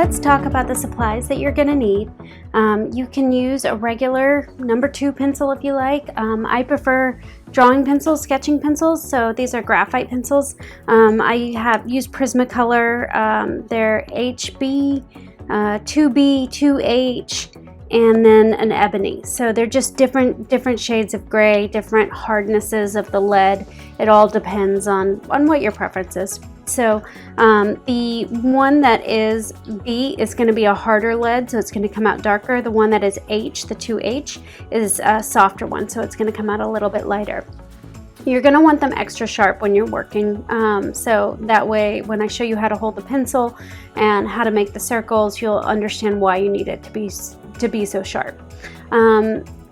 let's talk about the supplies that you're going to need. You can use a regular number 2 pencil if you like. I prefer drawing pencils, sketching pencils, so these are graphite pencils. I have used Prismacolor, they're HB, 2B, 2H, and then an ebony. So they're just different shades of gray, different hardnesses of the lead. It all depends on what your preference is. So the one that is B is going to be a harder lead, so it's going to come out darker. The one that is H, the 2H, is a softer one, so it's going to come out a little bit lighter. You're going to want them extra sharp when you're working, so that way when I show you how to hold the pencil and how to make the circles, you'll understand why you need it to be so sharp.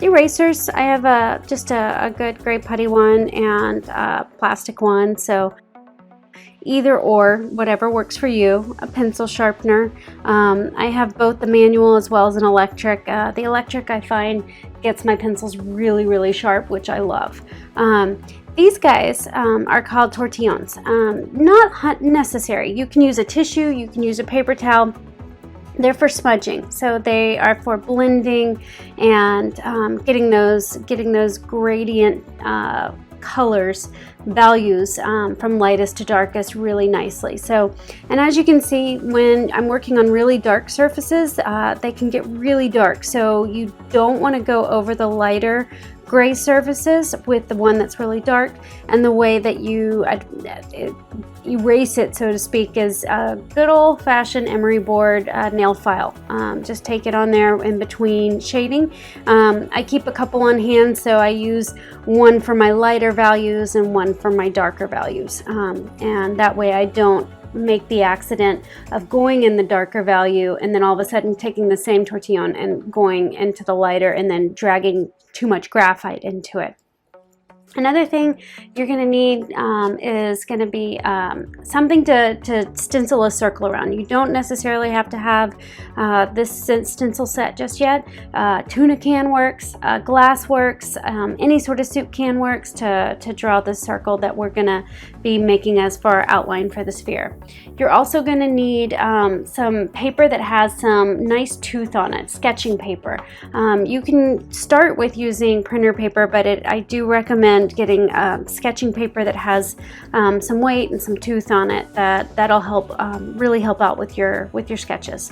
Erasers, I have just a good gray putty one and a plastic one, so either or, whatever works for you. A pencil sharpener. I have both the manual as well as an electric. The electric I find gets my pencils really sharp, which I love. These guys are called tortillons. Not necessary. You can use a tissue, you can use a paper towel. They're for smudging, so they are for blending and getting those gradient colors, values from lightest to darkest really nicely. So, and as you can see, when I'm working on really dark surfaces, they can get really dark, so you don't want to go over the lighter gray surfaces with the one that's really dark. And the way that you erase it, so to speak, is a good old-fashioned emery board nail file. Just take it on there in between shading. I keep a couple on hand, so I use one for my lighter values and one for my darker values, and that way I don't make the accident of going in the darker value and then all of a sudden taking the same tortillon and going into the lighter and then dragging too much graphite into it. Another thing you're going to need is going to be something to stencil a circle around. You don't necessarily have to have this stencil set just yet. Tuna can works, glass works, any sort of soup can works to draw the circle that we're going to be making as for our outline for the sphere. You're also going to need some paper that has some nice tooth on it, sketching paper. You can start with using printer paper, but I do recommend getting sketching paper that has some weight and some tooth on it. That'll help really help out with your sketches.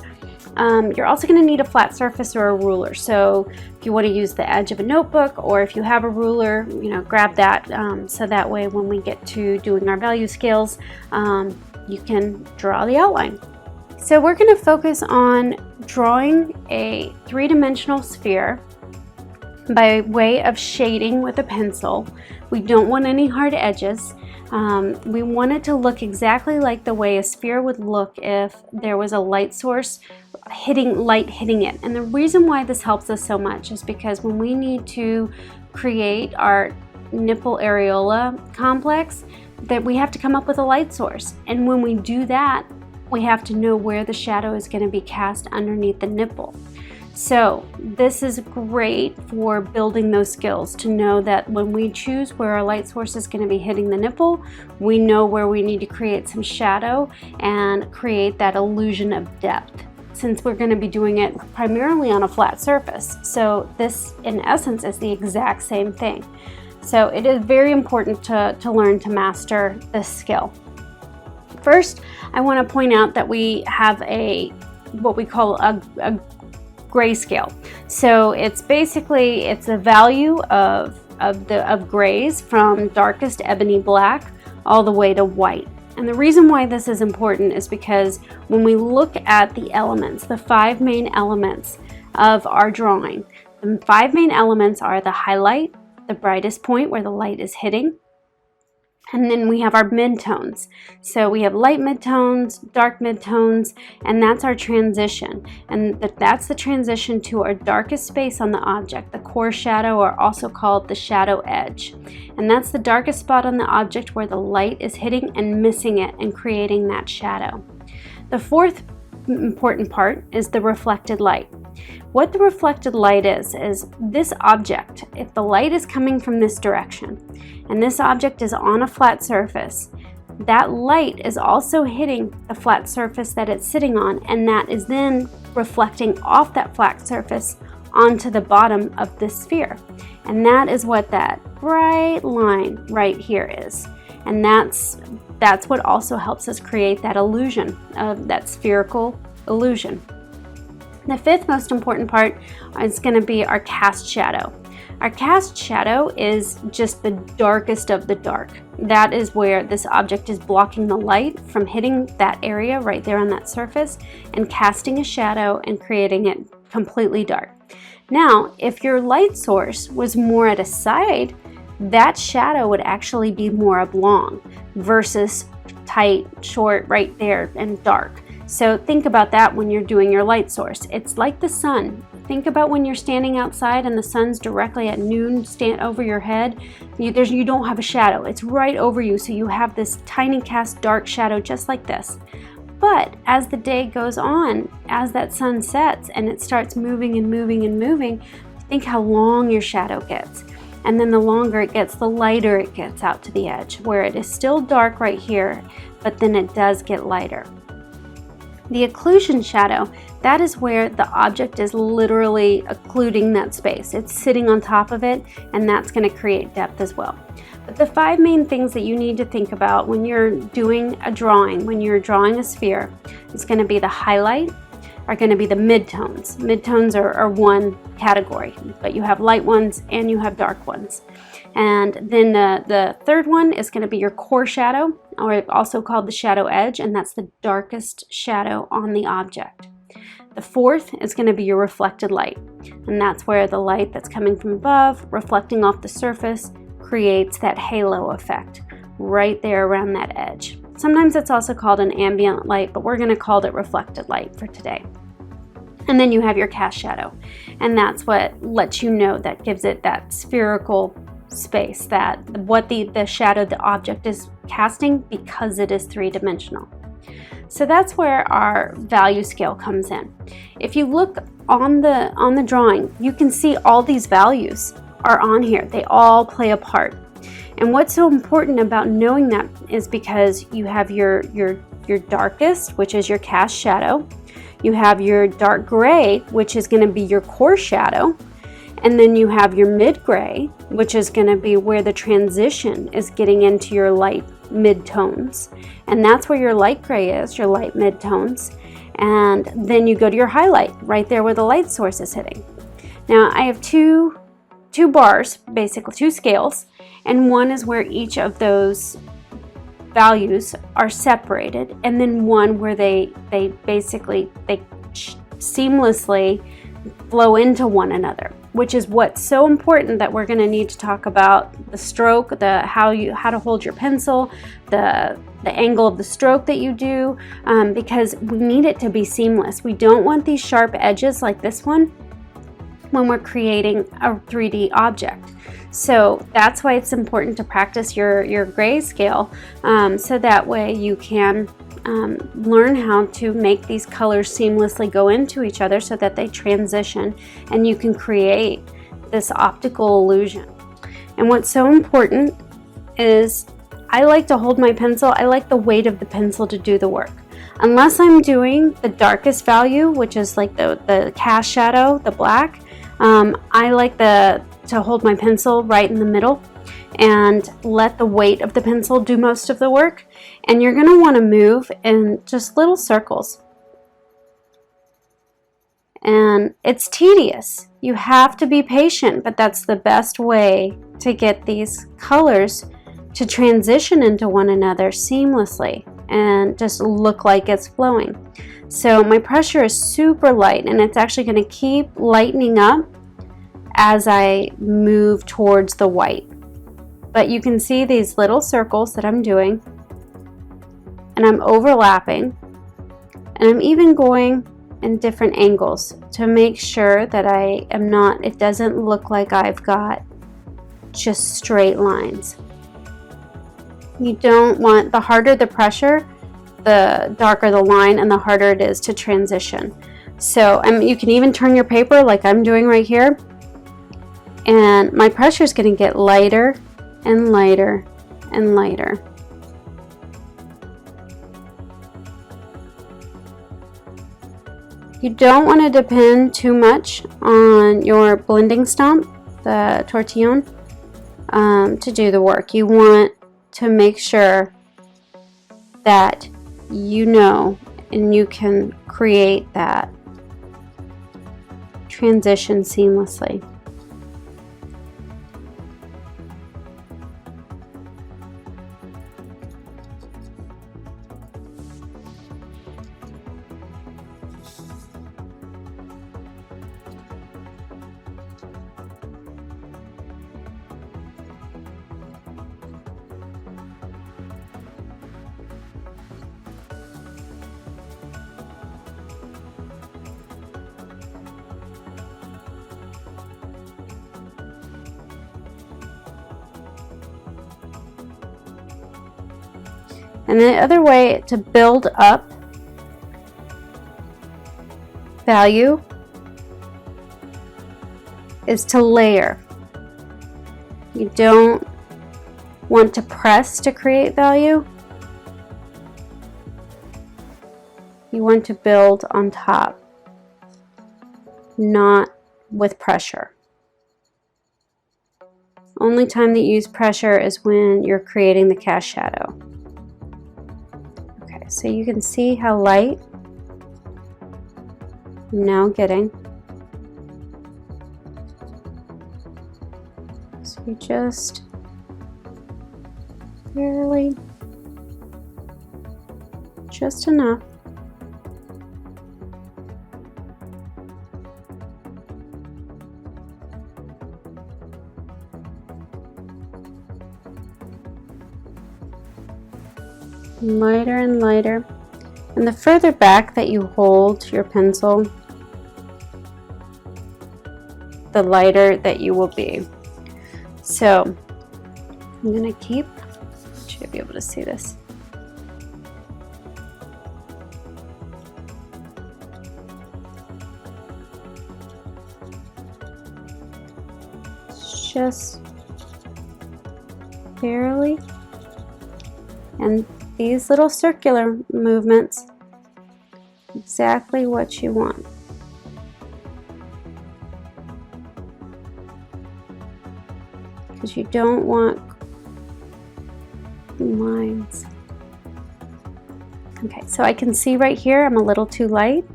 You're also going to need a flat surface or a ruler. So if you want to use the edge of a notebook, or if you have a ruler, grab that, so that way when we get to doing our value scales, you can draw the outline. So we're going to focus on drawing a 3-dimensional sphere by way of shading with a pencil. We don't want any hard edges. We want it to look exactly like the way a sphere would look if there was a light source light hitting it. And the reason why this helps us so much is because when we need to create our nipple areola complex, that we have to come up with a light source. And when we do that, we have to know where the shadow is going to be cast underneath the nipple. So this is great for building those skills, to know that when we choose where our light source is going to be hitting the nipple, we know where we need to create some shadow and create that illusion of depth, since we're going to be doing it primarily on a flat surface. So this, in essence, is the exact same thing. So it is very important to learn to master this skill. First, I want to point out that we have what we call a grayscale. So it's a value of grays from darkest ebony black all the way to white. And the reason why this is important is because when we look at the elements, the 5 main elements of our drawing, the 5 main elements are the highlight, the brightest point where the light is hitting, and then we have our midtones. So we have light midtones, dark midtones, and that's our transition. And that's the transition to our darkest space on the object, the core shadow, or also called the shadow edge. And that's the darkest spot on the object where the light is hitting and missing it and creating that shadow. The fourth important part is the reflected light. What the reflected light is this object, if the light is coming from this direction and this object is on a flat surface, that light is also hitting the flat surface that it's sitting on, and that is then reflecting off that flat surface onto the bottom of the sphere. And that is what that bright line right here is. And that's what also helps us create that illusion of that spherical illusion. The fifth most important part is going to be our cast shadow. Our cast shadow is just the darkest of the dark. That is where this object is blocking the light from hitting that area right there on that surface and casting a shadow and creating it completely dark. Now, if your light source was more at a side, that shadow would actually be more oblong versus tight, short, right there and dark. So think about that when you're doing your light source. It's like the sun. Think about when you're standing outside and the sun's directly at noon, stand over your head. You don't have a shadow. It's right over you, so you have this tiny cast dark shadow just like this. But as the day goes on, as that sun sets and it starts moving and moving and moving, think how long your shadow gets. And then the longer it gets, the lighter it gets out to the edge, where it is still dark right here, but then it does get lighter. The occlusion shadow, that is where the object is literally occluding that space. It's sitting on top of it, and that's going to create depth as well. But the 5 main things that you need to think about when you're doing a drawing, when you're drawing a sphere, it's going to be the highlight, are going to be the midtones. Midtones are one category, but you have light ones and you have dark ones. And then the third one is going to be your core shadow, or also called the shadow edge, and that's the darkest shadow on the object. The fourth is going to be your reflected light, and that's where the light that's coming from above, reflecting off the surface, creates that halo effect right there around that edge. Sometimes it's also called an ambient light, but we're going to call it reflected light for today. And then you have your cast shadow, and that's what lets you know, that gives it that spherical space, that what the shadow the object is casting, because it is 3-dimensional. So that's where our value scale comes in. If you look on the drawing, you can see all these values are on here. They all play a part. And what's so important about knowing that is because you have your darkest, which is your cast shadow. You have your dark gray, which is going to be your core shadow. And then you have your mid-gray, which is going to be where the transition is getting into your light mid-tones. And that's where your light gray is, your light mid-tones. And then you go to your highlight, right there where the light source is hitting. Now I have two bars, basically 2 scales, and one is where each of those values are separated, and then one where they seamlessly flow into one another, which is what's so important that we're going to need to talk about the stroke, how to hold your pencil, the angle of the stroke that you do, because we need it to be seamless. We don't want these sharp edges like this one when we're creating a 3D object. So that's why it's important to practice your grayscale, so that way you can learn how to make these colors seamlessly go into each other so that they transition and you can create this optical illusion. And what's so important is I like to hold my pencil. I like the weight of the pencil to do the work. Unless I'm doing the darkest value, which is like the cast shadow, the black, I like to hold my pencil right in the middle and let the weight of the pencil do most of the work. And you're going to want to move in just little circles. And it's tedious. You have to be patient, but that's the best way to get these colors to transition into one another seamlessly and just look like it's flowing. So my pressure is super light, and it's actually going to keep lightening up as I move towards the white. But you can see these little circles that I'm doing, and I'm overlapping, and I'm even going in different angles to make sure that it doesn't look like I've got just straight lines. You don't want, the harder the pressure, the darker the line and the harder it is to transition. So you can even turn your paper like I'm doing right here, and my pressure is going to get lighter and lighter and lighter. You don't want to depend too much on your blending stump, the tortillon, to do the work. You want to make sure that you know and you can create that transition seamlessly. And the other way to build up value is to layer. You don't want to press to create value. You want to build on top, not with pressure. Only time that you use pressure is when you're creating the cast shadow. Okay, so you can see how light I'm now getting. So you just barely, just enough. Lighter and lighter, and the further back that you hold your pencil, the lighter that you will be. So I'm going to keep, should be able to see this. Just barely, and these little circular movements, exactly what you want. Because you don't want lines. Okay, so I can see right here I'm a little too light,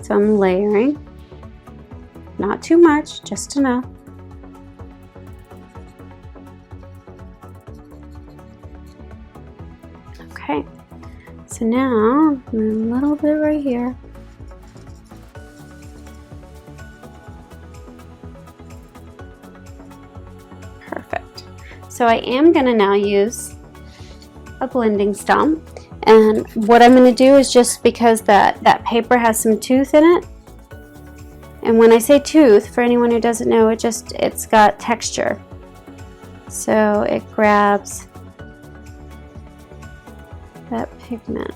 so I'm layering. Not too much, just enough. Okay, so now a little bit right here. Perfect. So I am going to now use a blending stump, and what I'm going to do is, just because that paper has some tooth in it, and when I say tooth, for anyone who doesn't know, it's got texture, so it grabs that pigment.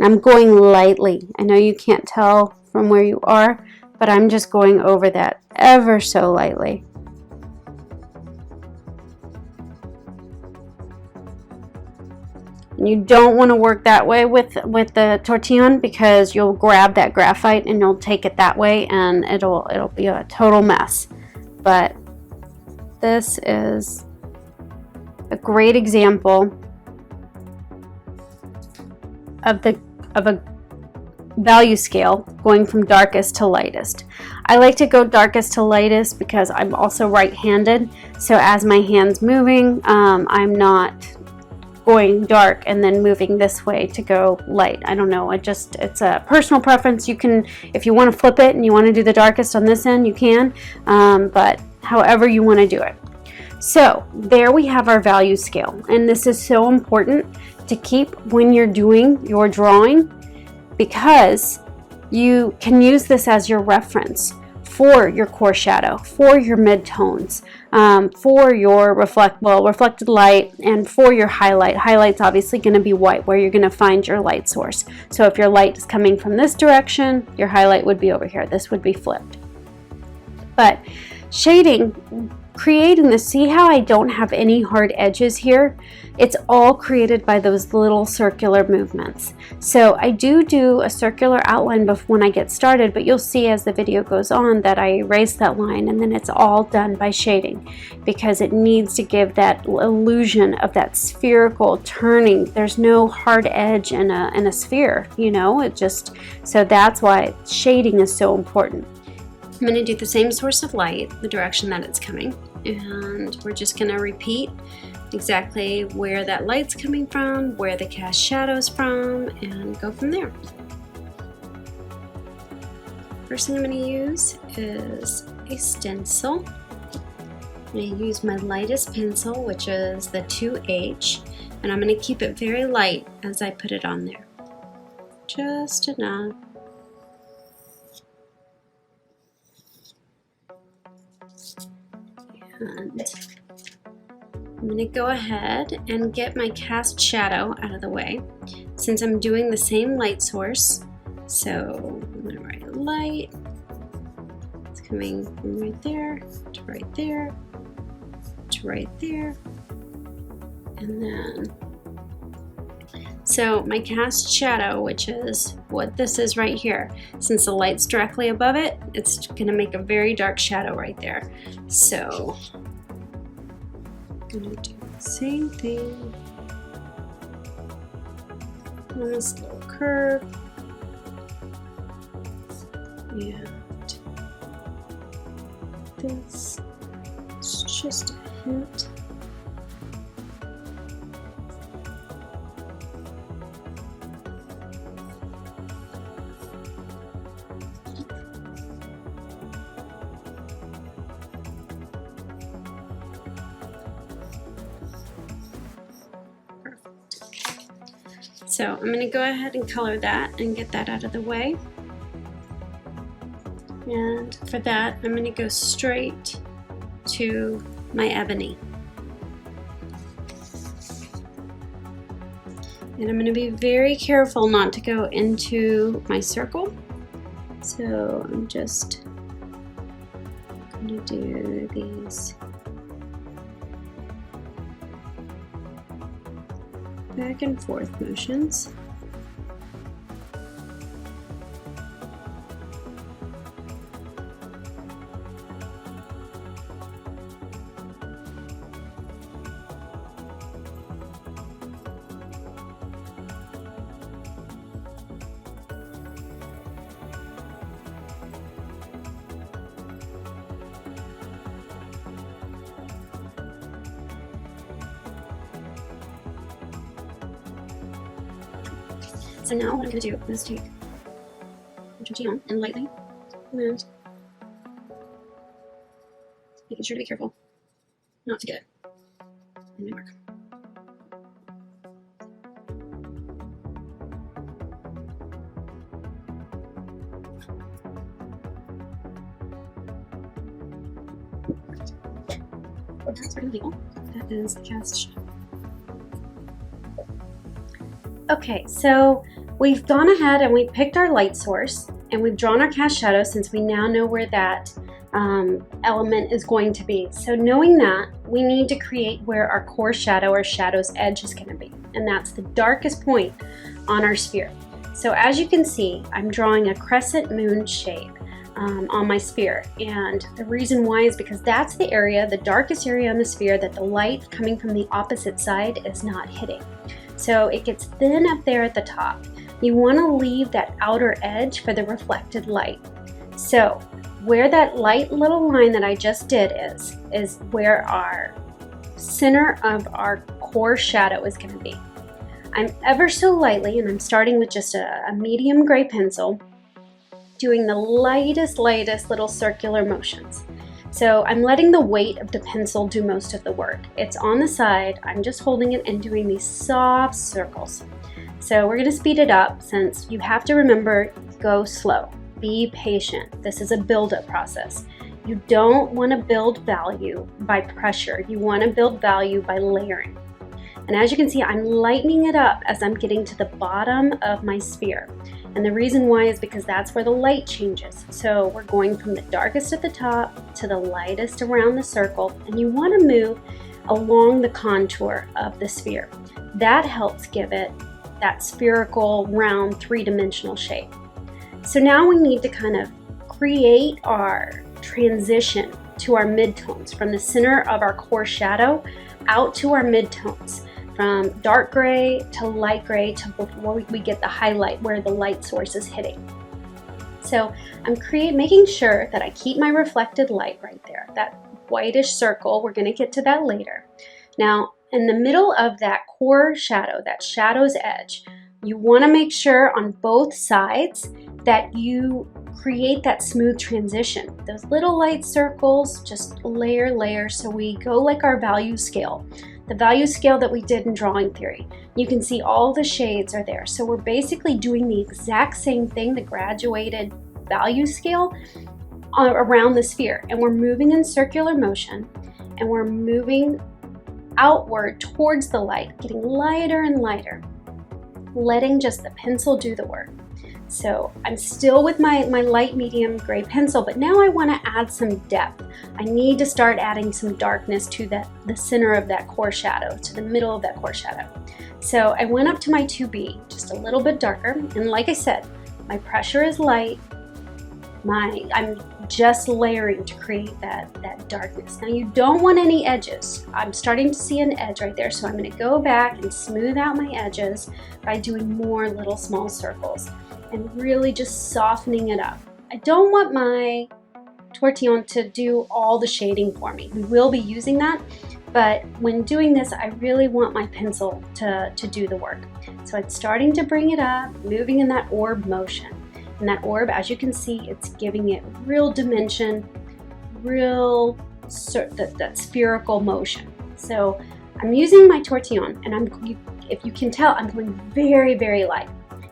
I'm going lightly. I know you can't tell from where you are, but I'm just going over that ever so lightly. And you don't want to work that way with the tortillon, because you'll grab that graphite and you'll take it that way and it'll be a total mess. But this is a great example of a value scale going from darkest to lightest. I like to go darkest to lightest because I'm also right-handed, so as my hand's moving, I'm not going dark and then moving this way to go light. I don't know, it's a personal preference. You can, if you want to flip it and you want to do the darkest on this end, you can, but however you want to do it. So there we have our value scale, and this is so important to keep when you're doing your drawing, because you can use this as your reference for your core shadow, for your midtones, for your reflected light, and for your highlight. Highlight's obviously going to be white, where you're going to find your light source. So if your light is coming from this direction, your highlight would be over here. This would be flipped. But shading creating this, see how I don't have any hard edges here? It's all created by those little circular movements. So I do a circular outline when I get started, but you'll see as the video goes on that I erase that line, and then it's all done by shading because it needs to give that illusion of that spherical turning. There's no hard edge in a sphere, you know, so that's why shading is so important. I'm going to do the same source of light, the direction that it's coming, and we're just going to repeat exactly where that light's coming from, where the cast shadow's from, and go from there. First thing I'm going to use is a stencil. I'm going to use my lightest pencil, which is the 2H, and I'm going to keep it very light as I put it on there. Just enough. And I'm going to go ahead and get my cast shadow out of the way since I'm doing the same light source. So I'm going to write light. It's coming from right there to right there to right there. And then, so my cast shadow, which is what this is right here, since the light's directly above it, it's going to make a very dark shadow right there. So I'm going to do the same thing on this little curve, and this is just a hint. So I'm going to go ahead and color that and get that out of the way. And for that, I'm going to go straight to my ebony. And I'm going to be very careful not to go into my circle. So I'm just going to do these back and forth motions. So now what I'm going to do is take Optical on and lightly and making sure to be careful not to get it in my mark. That's our label. That is the cast shadow. Okay, so we've gone ahead and we picked our light source and we've drawn our cast shadow since we now know where that element is going to be. So knowing that, we need to create where our core shadow or shadow's edge is going to be, and that's the darkest point on our sphere. So as you can see, I'm drawing a crescent moon shape on my sphere, and the reason why is because that's the area, the darkest area on the sphere that the light coming from the opposite side is not hitting. So it gets thin up there at the top. You want to leave that outer edge for the reflected light. So where that light little line that I just did is where our center of our core shadow is going to be. I'm ever so lightly, and I'm starting with just a medium gray pencil, doing the lightest little circular motions. So I'm letting the weight of the pencil do most of the work. It's on the side, I'm just holding it and doing these soft circles. So we're going to speed it up since you have to remember, go slow, be patient. This is a build-up process. You don't want to build value by pressure. You want to build value by layering. And as you can see, I'm lightening it up as I'm getting to the bottom of my sphere. And the reason why is because that's where the light changes. So we're going from the darkest at the top to the lightest around the circle, and you want to move along the contour of the sphere. That helps give it that spherical, round, three-dimensional shape. So now we need to kind of create our transition to our midtones from the center of our core shadow out to our midtones, from dark gray to light gray to before we get the highlight where the light source is hitting. So I'm making sure that I keep my reflected light right there, that whitish circle. We're going to get to that later. Now, in the middle of that core shadow, that shadow's edge, you want to make sure on both sides that you create that smooth transition. Those little light circles, just layer. So we go like our value scale, the value scale that we did in drawing theory. You can see all the shades are there. So we're basically doing the exact same thing, the graduated value scale around the sphere. And we're moving in circular motion, and we're moving outward towards the light, getting lighter and lighter, letting just the pencil do the work. So I'm still with my light medium gray pencil, but now I want to add some depth. I need to start adding some darkness to the center of that core shadow, to the middle of that core shadow. So I went up to my 2B, just a little bit darker, and like I said, my pressure is light. I'm just layering to create that darkness. Now you don't want any edges. I'm starting to see an edge right there, so I'm going to go back and smooth out my edges by doing more little small circles and really just softening it up. I don't want my tortillon to do all the shading for me. We will be using that, but when doing this, I really want my pencil to do the work. So I'm starting to bring it up, moving in that orb motion. And that orb, as you can see, it's giving it real dimension, that spherical motion. So I'm using my tortillon, and if you can tell, I'm going very, very light.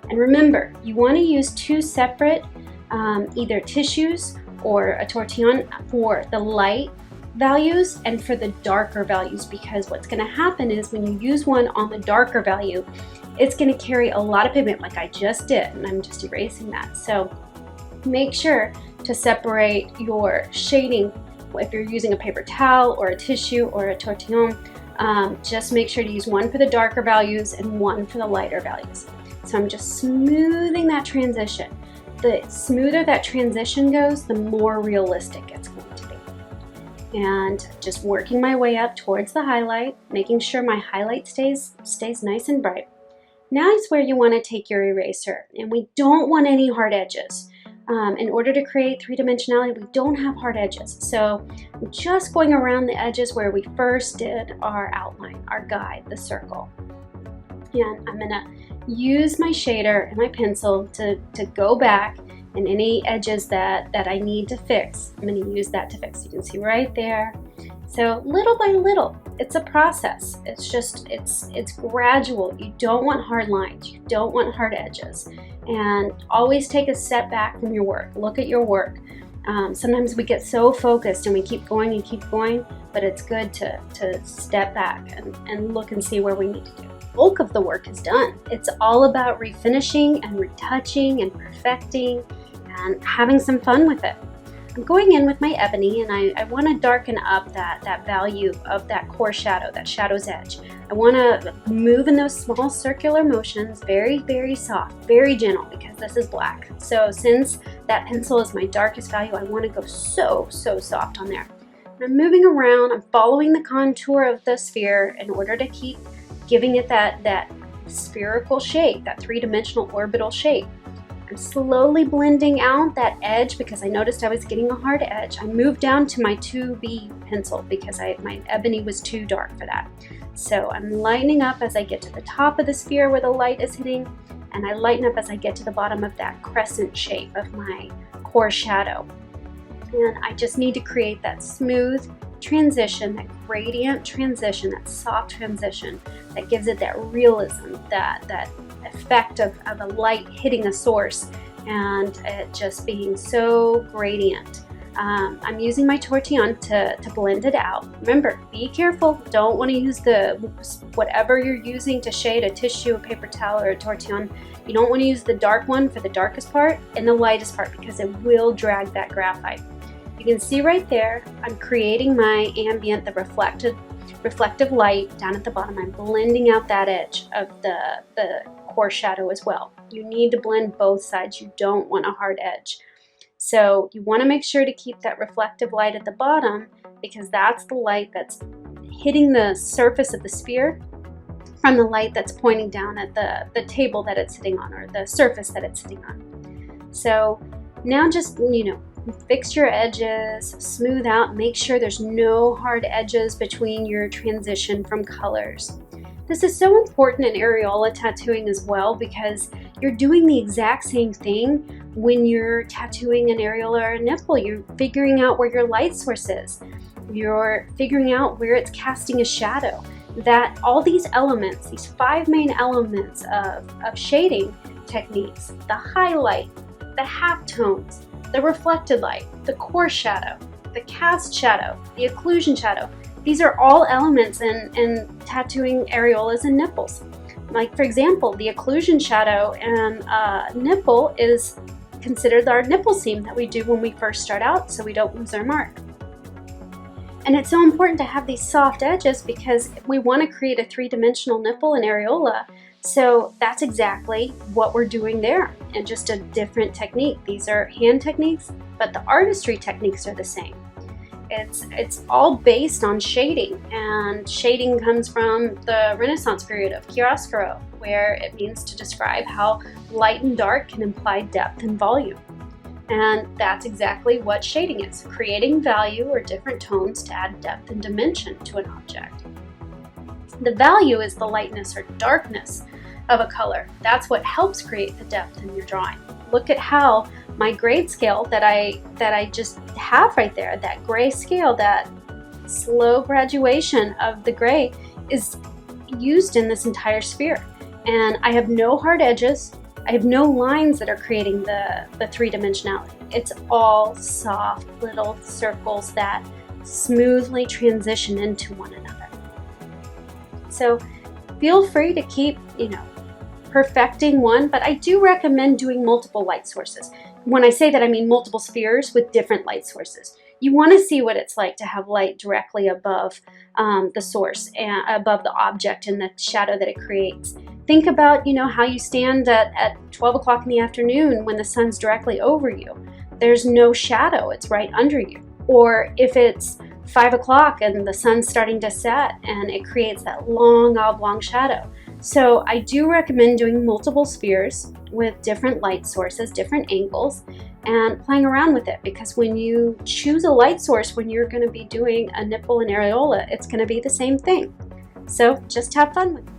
And remember, you want to use two separate either tissues or a tortillon for the light values and for the darker values, because what's going to happen is when you use one on the darker value, it's going to carry a lot of pigment like I just did, and I'm just erasing that. So make sure to separate your shading. If you're using a paper towel or a tissue or a tortillon, just make sure to use one for the darker values and one for the lighter values. So I'm just smoothing that transition. The smoother that transition goes, the more realistic it's going to be. And just working my way up towards the highlight, making sure my highlight stays nice and bright. Now is where you want to take your eraser, and we don't want any hard edges. In order to create three-dimensionality, we don't have hard edges. So I'm just going around the edges where we first did our outline, our guide, the circle. And I'm going to use my shader and my pencil to go back, and any edges that I need to fix, I'm going to use that to fix. You can see right there. So little by little, it's a process. It's just, it's gradual. You don't want hard lines. You don't want hard edges. And always take a step back from your work. Look at your work. Sometimes we get so focused and we keep going, but it's good to step back and look and see where we need to do. The bulk of the work is done. It's all about refinishing and retouching and perfecting and having some fun with it. I'm going in with my ebony, and I want to darken up that value of that core shadow, that shadow's edge. I want to move in those small circular motions, very, very soft, very gentle, because this is black. So since that pencil is my darkest value, I want to go so soft on there. And I'm moving around, I'm following the contour of the sphere in order to keep giving it that spherical shape, that three-dimensional orbital shape. I'm slowly blending out that edge because I noticed I was getting a hard edge. I moved down to my 2B pencil because my ebony was too dark for that. So I'm lightening up as I get to the top of the sphere where the light is hitting, and I lighten up as I get to the bottom of that crescent shape of my core shadow. And I just need to create that smooth transition, that gradient transition, that soft transition that gives it that realism, that effect of a light hitting a source and it just being so gradient. I'm using my tortillon to blend it out. Remember, be careful. Don't want to use whatever you're using to shade, a tissue, a paper towel, or a tortillon. You don't want to use the dark one for the darkest part and the lightest part because it will drag that graphite. You can see right there, I'm creating my ambient, the reflective light down at the bottom. I'm blending out that edge of the core shadow as well. You need to blend both sides. You don't want a hard edge. So you want to make sure to keep that reflective light at the bottom because that's the light that's hitting the surface of the sphere from the light that's pointing down at the table that it's sitting on or the surface that it's sitting on. So now just, fix your edges, smooth out, make sure there's no hard edges between your transition from colors. This is so important in areola tattooing as well because you're doing the exact same thing when you're tattooing an areola or a nipple. You're figuring out where your light source is. You're figuring out where it's casting a shadow. That all these elements, these 5 main elements of shading techniques, the highlight, the halftones, the reflected light, the core shadow, the cast shadow, the occlusion shadow. These are all elements in tattooing areolas and nipples. Like for example, the occlusion shadow and nipple is considered our nipple seam that we do when we first start out so we don't lose our mark. And it's so important to have these soft edges because we want to create a 3-dimensional nipple and areola. So that's exactly what we're doing there, and just a different technique. These are hand techniques, but the artistry techniques are the same. It's all based on shading, and shading comes from the Renaissance period of chiaroscuro, where it means to describe how light and dark can imply depth and volume. And that's exactly what shading is, creating value or different tones to add depth and dimension to an object. The value is the lightness or darkness of a color. That's what helps create the depth in your drawing. Look at how my grade scale that I just have right there, that gray scale, that slow graduation of the gray is used in this entire sphere. And I have no hard edges. I have no lines that are creating the 3-dimensionality. It's all soft little circles that smoothly transition into one another. So feel free to keep, perfecting one, but I do recommend doing multiple light sources. When I say that, I mean multiple spheres with different light sources. You want to see what it's like to have light directly above the source and above the object and the shadow that it creates. Think about, how you stand at 12 o'clock in the afternoon when the sun's directly over you. There's no shadow, it's right under you. Or if it's 5 o'clock and the sun's starting to set and it creates that long oblong shadow. So I do recommend doing multiple spheres with different light sources, different angles, and playing around with it, because when you choose a light source when you're going to be doing a nipple and areola, it's going to be the same thing. So just have fun with it.